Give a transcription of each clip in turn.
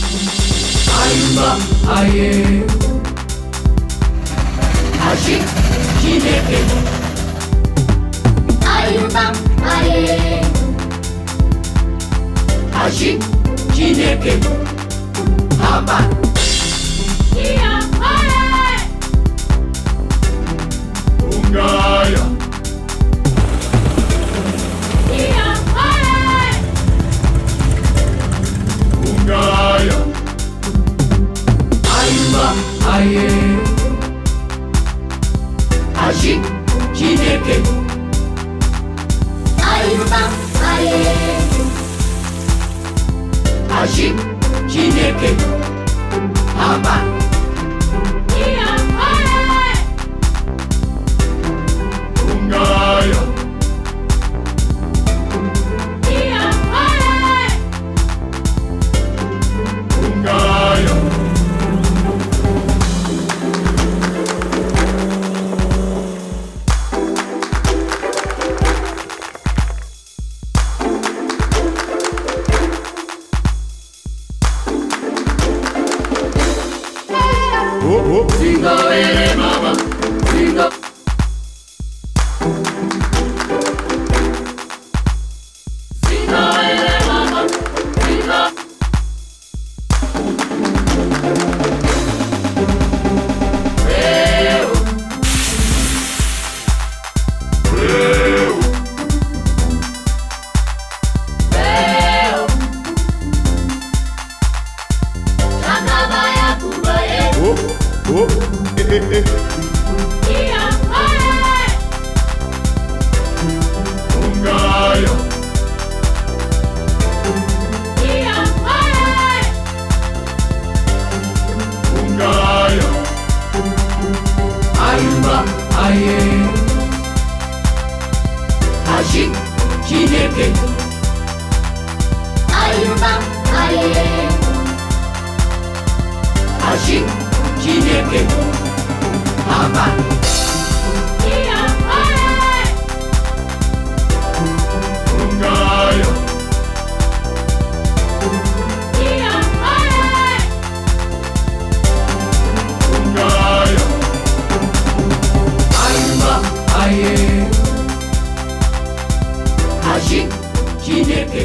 Ayumba aye Aji Chineke Ayumba aye Aji Chineke Haba Iya aye Ungaya Iya aye Ungaya Ayumba aye Aji Chineke Ayumba aye Aji Chineke Haba Iya aye Ungaya Iya aye Ungaya Singo ere mama, singo. Singo ere mama, singo. Weo, weo, weo. Shakabaya kubaye. Iya aye Ungaya Iya aye Ungaya Ayumba aye Aji Chineke Ayumba aye Aji Chineke Haba Iya aye Ungaya Iya aye Ungaya Ayumba aye Aji Chineke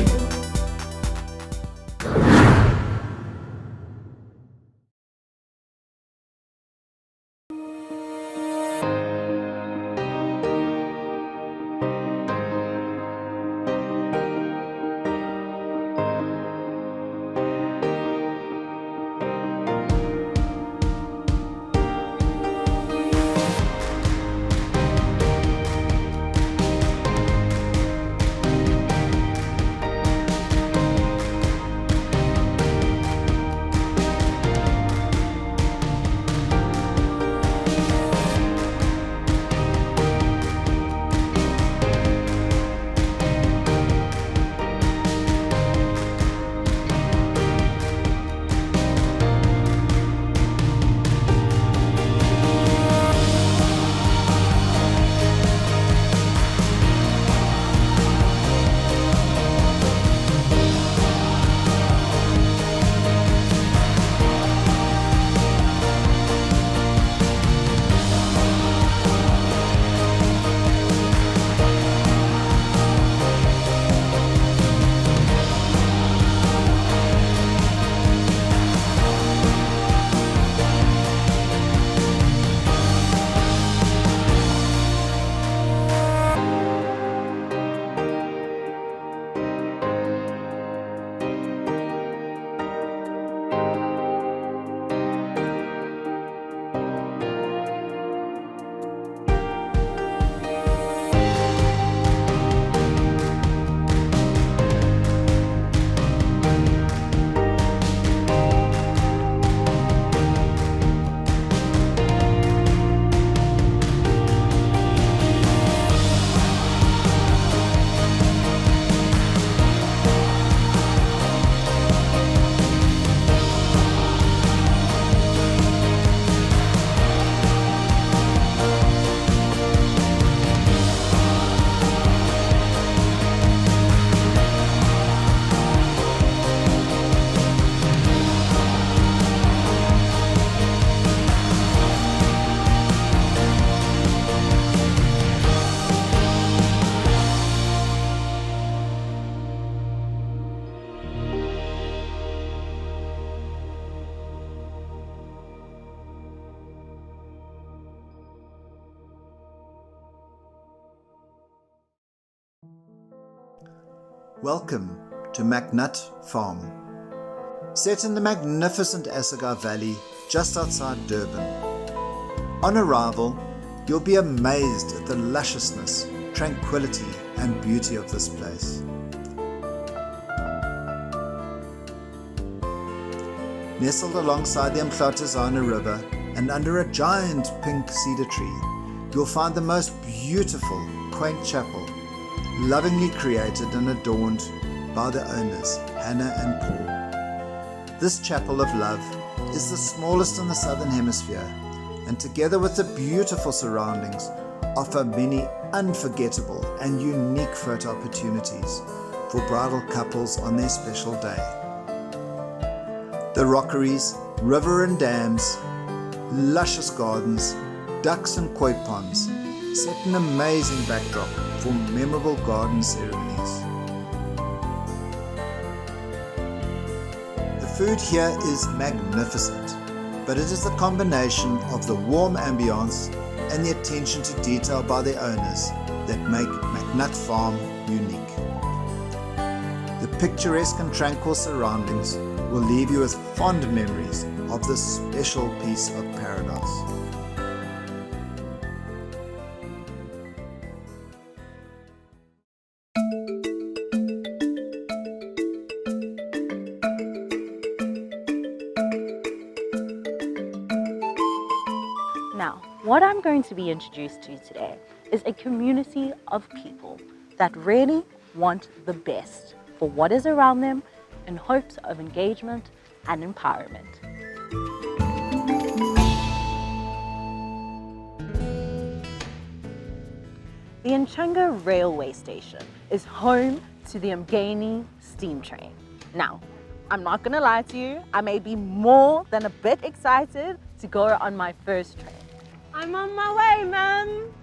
Welcome to McNutt Farm. Set in the magnificent Assegai Valley just outside Durban. On arrival, you'll be amazed at the lusciousness, tranquility and beauty of this place. Nestled alongside the Mhlotazana River and under a giant pink cedar tree, you'll find the most beautiful, quaint chapel, lovingly created and adorned by the owners, Hannah and Paul. This chapel of love is the smallest in the Southern Hemisphere, and together with the beautiful surroundings, offer many unforgettable and unique photo opportunities for bridal couples on their special day. The rockeries, river and dams, luscious gardens, ducks and koi ponds set an amazing backdrop for memorable garden ceremonies. The food here is magnificent, but it is the combination of the warm ambience and the attention to detail by the owners that make McNutt Farm unique. The picturesque and tranquil surroundings will leave you with fond memories of this special piece of paradise. Now, what I'm going to be introduced to today is a community of people that really want the best for what is around them in hopes of engagement and empowerment. The Nchanga Railway Station is home to the Mgeni steam train. Now, I'm not gonna lie to you, I may be more than a bit excited to go on my first train. I'm on my way, Mum!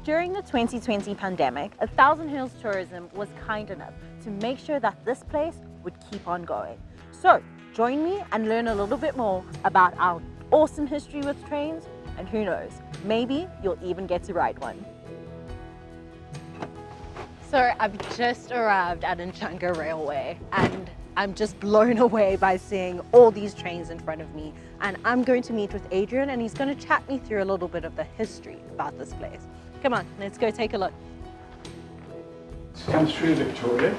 During the 2020 pandemic, 1000 Hills Tourism was kind enough to make sure that this place would keep on going. So, join me and learn a little bit more about our awesome history with trains, and who knows, maybe you'll even get to ride one. So I've just arrived at Nchanga Railway and I'm just blown away by seeing all these trains in front of me, and I'm going to meet with Adrian and he's going to chat me through a little bit of the history about this place. Come on, let's go take a look. It's come through Victoria.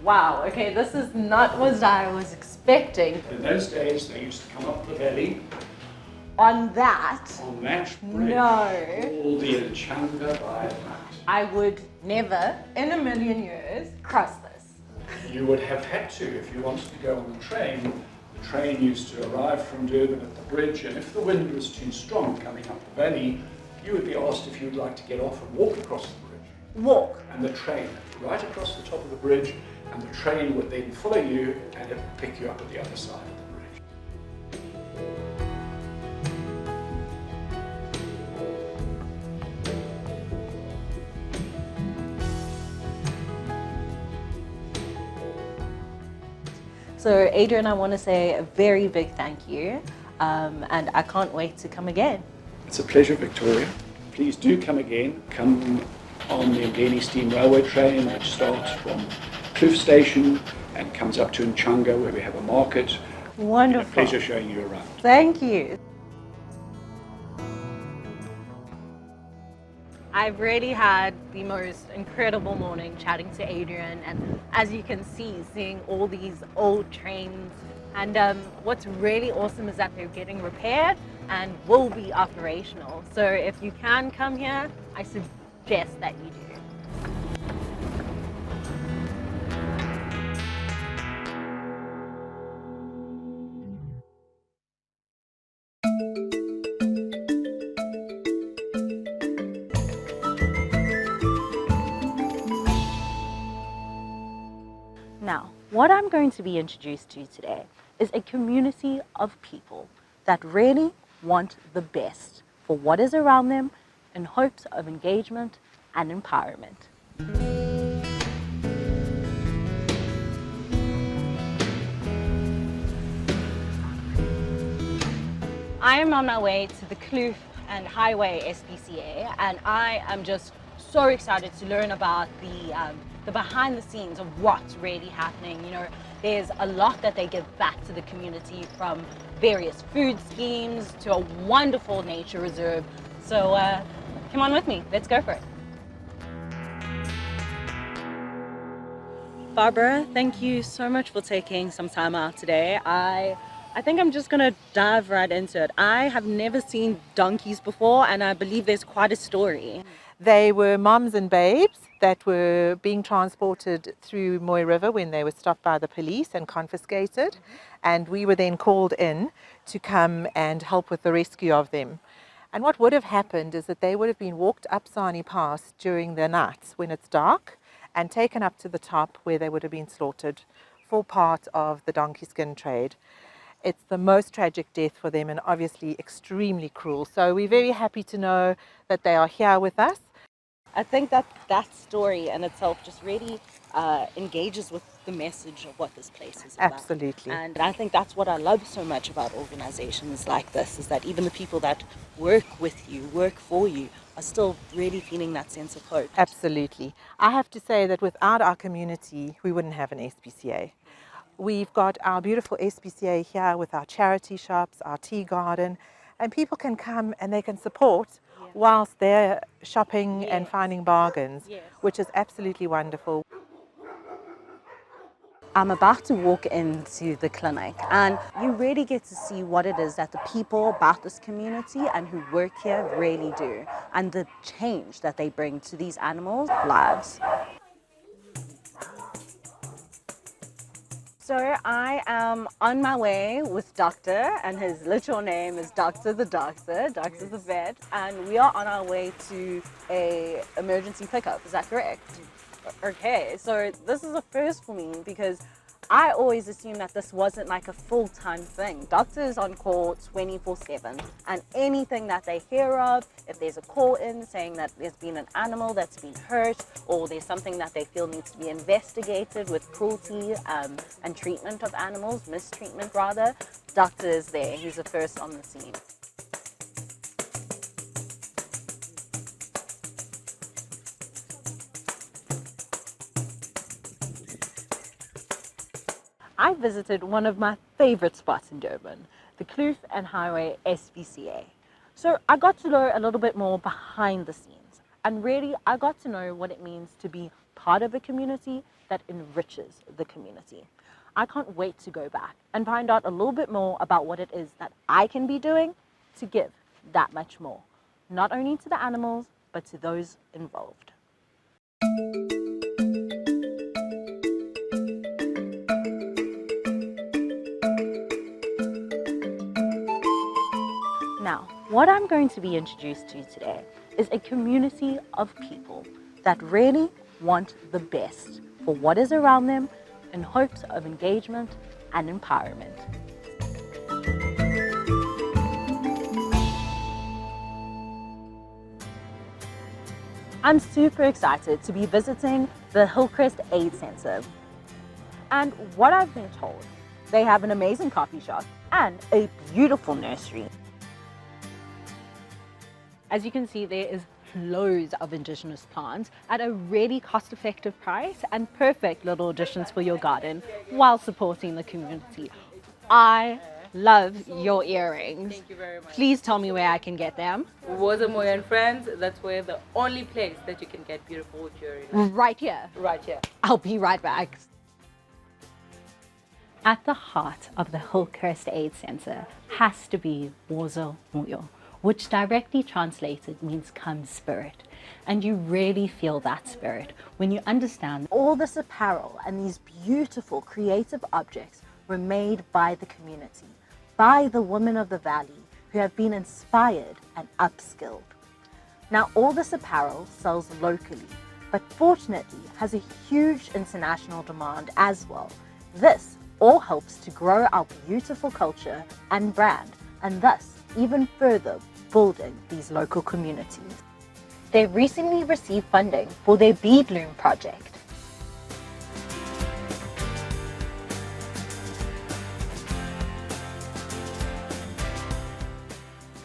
Wow, okay, this is not what I was expecting. In those days, they used to come up the valley On that, on that bridge no, called the Nchanga Viaduct. I would never in a million years cross this. You would have had to if you wanted to go on the train. The train used to arrive from Durban at the bridge, and if the wind was too strong coming up the valley, you would be asked if you'd like to get off and walk across the bridge. Walk. And the train, right across the top of the bridge, and the train would then follow you and it would pick you up at the other side of the bridge. So Adrian, I want to say a very big thank you, and I can't wait to come again. It's a pleasure, Victoria. Please do come again. Come on the Mgeni Steam Railway train, which starts from Kloof Station and comes up to Nchanga, where we have a market. Wonderful. A pleasure showing you around. Thank you. I've really had the most incredible morning chatting to Adrian, and as you can see, seeing all these old trains, and what's really awesome is that they're getting repaired and will be operational. So if you can come here, I suggest that you do. Now, what I'm going to be introduced to today is a community of people that really want the best for what is around them in hopes of engagement and empowerment. I am on my way to the Kloof and Highway SPCA, and I am just so excited to learn about the behind the scenes of what's really happening. You know, there's a lot that they give back to the community, from various food schemes to a wonderful nature reserve. So come on with me, let's go for it. Barbara, thank you so much for taking some time out today. I think I'm just gonna dive right into it. I have never seen donkeys before, and I believe there's quite a story. They were moms and babes that were being transported through Moy River when they were stopped by the police and confiscated. And we were then called in to come and help with the rescue of them. And what would have happened is that they would have been walked up Sani Pass during the nights when it's dark and taken up to the top where they would have been slaughtered for part of the donkey skin trade. It's the most tragic death for them and obviously extremely cruel. So we're very happy to know that they are here with us. I think that story in itself just really engages with the message of what this place is about. Absolutely. And I think that's what I love so much about organizations like this, is that even the people that work with you, work for you, are still really feeling that sense of hope. Absolutely. I have to say that without our community, we wouldn't have an SPCA. We've got our beautiful SPCA here with our charity shops, our tea garden, and people can come and they can support whilst they're shopping and finding bargains, which is absolutely wonderful. I'm about to walk into the clinic, and you really get to see what it is that the people about this community and who work here really do, and the change that they bring to these animals' lives. So I am on my way with Doctor, and his literal name is Doctor the Doctor, Doctor the vet, and we are on our way to a emergency pickup. Is that correct? Okay, so this is a first for me because I always assumed that this wasn't like a full-time thing. Doctors on call 24/7, and anything that they hear of, if there's a call in saying that there's been an animal that's been hurt, or there's something that they feel needs to be investigated with cruelty and treatment of animals, mistreatment rather, Doctor is there. He's the first on the scene. I visited one of my favorite spots in Durban, the Kloof and Highway SPCA. So I got to know a little bit more behind the scenes, and really I got to know what it means to be part of a community that enriches the community. I can't wait to go back and find out a little bit more about what it is that I can be doing to give that much more, not only to the animals, but to those involved. Now, what I'm going to be introduced to today is a community of people that really want the best for what is around them in hopes of engagement and empowerment. I'm super excited to be visiting the Hillcrest Aid Center. And what I've been told, they have an amazing coffee shop and a beautiful nursery. As you can see, there is loads of indigenous plants at a really cost-effective price and perfect little additions for your garden while supporting the community. I love your earrings. Thank you very much. Please tell me where I can get them. Wozamoy and Friends, that's where the only place that you can get beautiful jewelry. Right here. Right here. I'll be right back. At the heart of the Hillcrest Aid Center has to be Woza Moyo, which directly translated means come spirit. And you really feel that spirit when you understand all this apparel and these beautiful creative objects were made by the community, by the women of the valley who have been inspired and upskilled. Now, all this apparel sells locally, but fortunately has a huge international demand as well. This all helps to grow our beautiful culture and brand, and thus even further building these local communities. They've recently received funding for their bead loom project.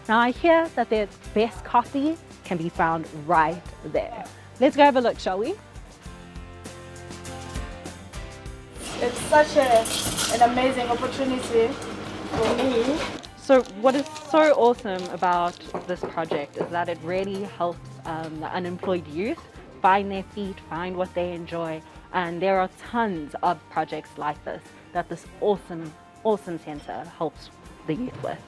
Now I hear that their best coffee can be found right there. Let's go have a look, shall we? It's such an amazing opportunity for me. So what is so awesome about this project is that it really helps the unemployed youth find their feet, find what they enjoy. And there are tons of projects like this that this awesome centre helps the youth with.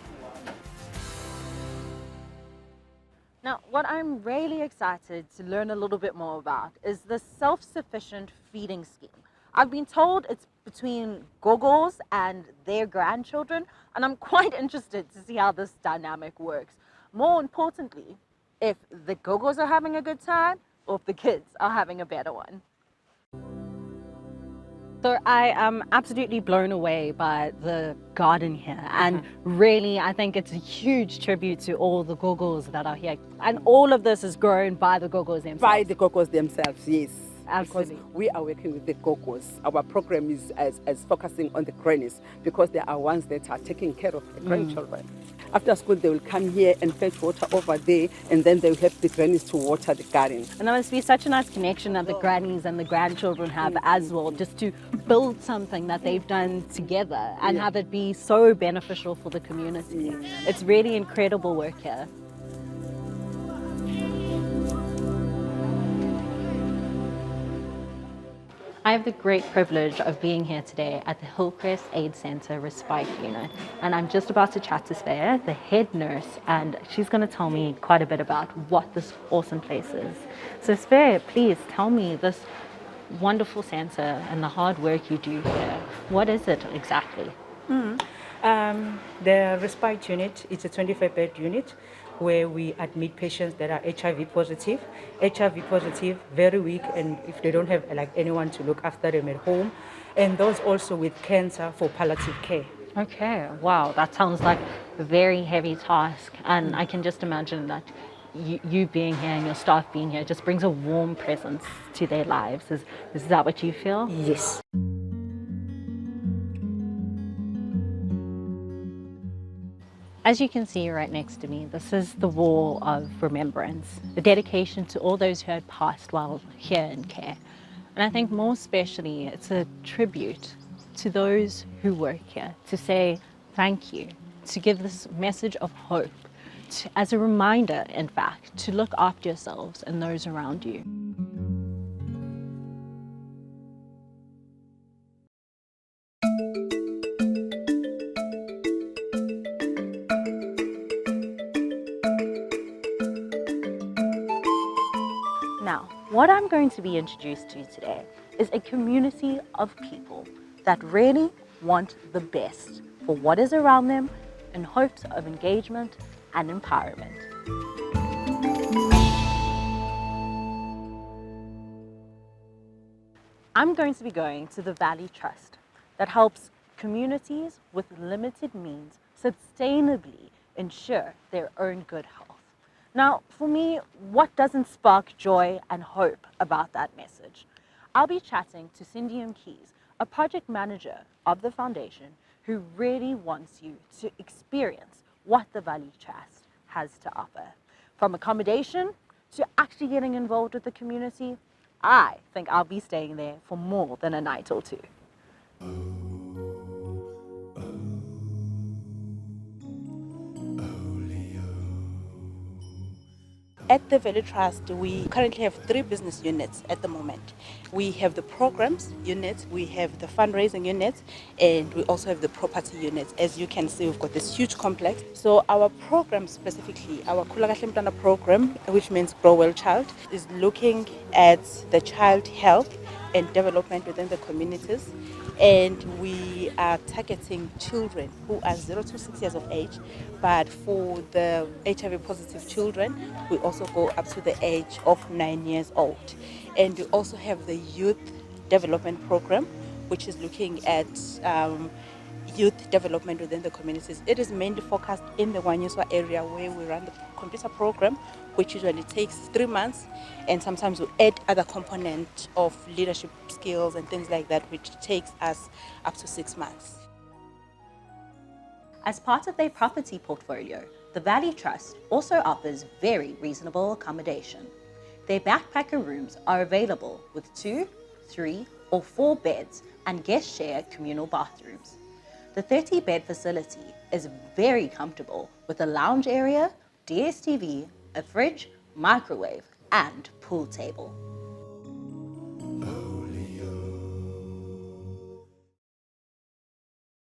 Now, what I'm really excited to learn a little bit more about is the self-sufficient feeding scheme. I've been told it's between Gogos and their grandchildren, and I'm quite interested to see how this dynamic works. More importantly, if the Gogos are having a good time or if the kids are having a better one. So I am absolutely blown away by the garden here, and really I think it's a huge tribute to all the Gogos that are here. And all of this is grown by the Gogos themselves. By the Gogos themselves, yes. Absolutely. Because we are working with the Gogos. Our program is as focusing on the grannies because they are ones that are taking care of the grandchildren. After school, they will come here and fetch water over there, and then they will help the grannies to water the garden. And there must be such a nice connection that the grannies and the grandchildren have as well, just to build something that they've done together and have it be so beneficial for the community. It's really incredible work here. I have the great privilege of being here today at the Hillcrest Aid Centre Respite Unit, and I'm just about to chat to Svea, the head nurse, and she's going to tell me quite a bit about what this awesome place is. So Svea, please tell me this wonderful centre and the hard work you do here. What is it exactly? The Respite Unit is a 25-bed unit where we admit patients that are HIV positive, very weak, and if they don't have anyone to look after them at home, and those also with cancer for palliative care. Okay, wow, that sounds like a very heavy task, and I can just imagine that you being here and your staff being here just brings a warm presence to their lives. Is that what you feel? Yes. As you can see right next to me, this is the wall of remembrance, the dedication to all those who had passed while here in care. And I think more especially, it's a tribute to those who work here, to say thank you, to give this message of hope, as a reminder, in fact, to look after yourselves and those around you. Now, what I'm going to be introduced to today is a community of people that really want the best for what is around them in hopes of engagement and empowerment. I'm going to be going to the Valley Trust that helps communities with limited means sustainably ensure their own good health. Now, for me, what doesn't spark joy and hope about that message? I'll be chatting to Cindy Keys, a project manager of the foundation who really wants you to experience what the Valley Trust has to offer. From accommodation to actually getting involved with the community, I think I'll be staying there for more than a night or two. At the Valley Trust, we currently have 3 business units at the moment. We have the programs unit, we have the fundraising unit, and we also have the property unit. As you can see, we've got this huge complex. So our program specifically, our Khula Kahle Mntwana program, which means Grow Well Child, is looking at the child health and development within the communities. And we are targeting children who are 0 to 6 years of age, but for the HIV positive children, we also go up to the age of 9 years old. And we also have the youth development program, which is looking at youth development within the communities. It is mainly focused in the Wanyuswa area where we run the computer program, which usually takes 3 months, and sometimes we add other components of leadership skills and things like that, which takes us up to 6 months. As part of their property portfolio, the Valley Trust also offers very reasonable accommodation. Their backpacker rooms are available with 2, 3, or 4 beds and guests share communal bathrooms. The 30-bed facility is very comfortable with a lounge area, DSTV, a fridge, microwave, and pool table.